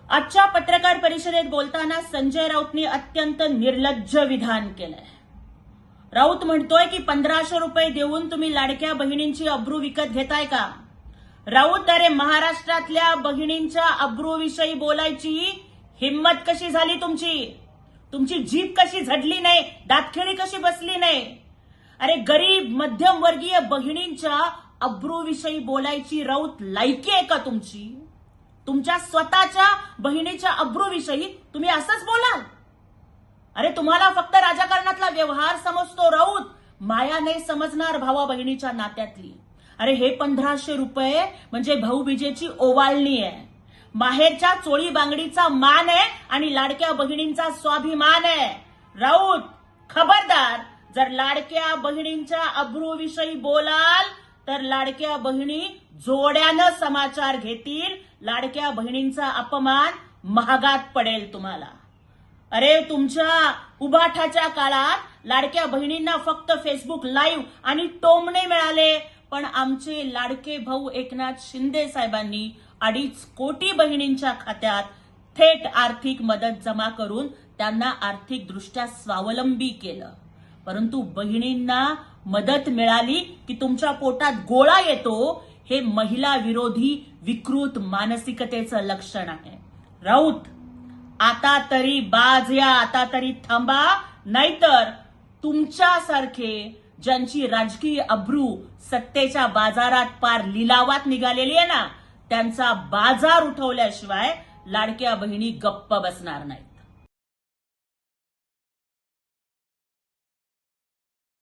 आजच्या पत्रकार परिषदेत बोलताना संजय राऊतनी अत्यंत निर्लज्ज विधान केलंय. राऊत म्हणतोय की 1500 रुपये देऊन तुम्ही लाडक्या बहिणींची अब्रू विकत घेताय का? राऊत, अरे महाराष्ट्रातल्या बहिणींच्या अब्रूविषयी बोलायची हिम्मत कशी झाली तुमची? तुमची जीभ कशी झडली नाही? दातखिळी कशी बसली नाही? अरे गरीब मध्यमवर्गीय बहिणींच्या अब्रूविषयी बोलायची राऊत लायकी आहे का तुमची? तुमच्या स्वतःच्या बहिणीच्या अब्रूविषयी तुम्ही असंच बोलाल? अरे तुम्हाला फक्त राजकारणातला व्यवहार समजतो राऊत, माया नाही समजणार भावा बहिणीच्या नात्यातली. अरे हे 1500 रुपये म्हणजे भाऊबीजेची ओवाळणी आहे, माहेरच्या चोळी बांगडीचा मान आहे आणि लाडक्या बहिणींचा स्वाभिमान आहे. राऊत खबरदार, जर लाडक्या बहिणींच्या अब्रूविषयी बोलाल तर लाडक्या बहिणी जोड्यानं समाचार घेतील. लाडक्या बहिणींचा अपमान महागात पडेल तुम्हाला. अरे तुमच्या उभाठाच्या काळात लाडक्या बहिणींना फक्त फेसबुक लाईव्ह आणि टोमणे मिळाले, पण आमचे लाडके भाऊ एकनाथ शिंदे साहेबांनी 2.5 कोटी बहिणींच्या खात्यात थेट आर्थिक मदत जमा करून त्यांना आर्थिकदृष्ट्या स्वावलंबी केलं. परंतु बहिणींना मदत मिळाली की तुमच्या पोटात गोळा येतो, हे महिला विरोधी विकृत मानसिकतेचं लक्षण आहे. राऊत, आता तरी बाज या, आता तरी थांबा, नाहीतर तुमच्यासारखे ज्यांची राजकीय अब्रू सत्तेच्या बाजारात पार लिलावात निघालेली आहे ना, त्यांचा बाजार उठवल्याशिवाय लाडक्या बहिणी गप्प बसणार नाही.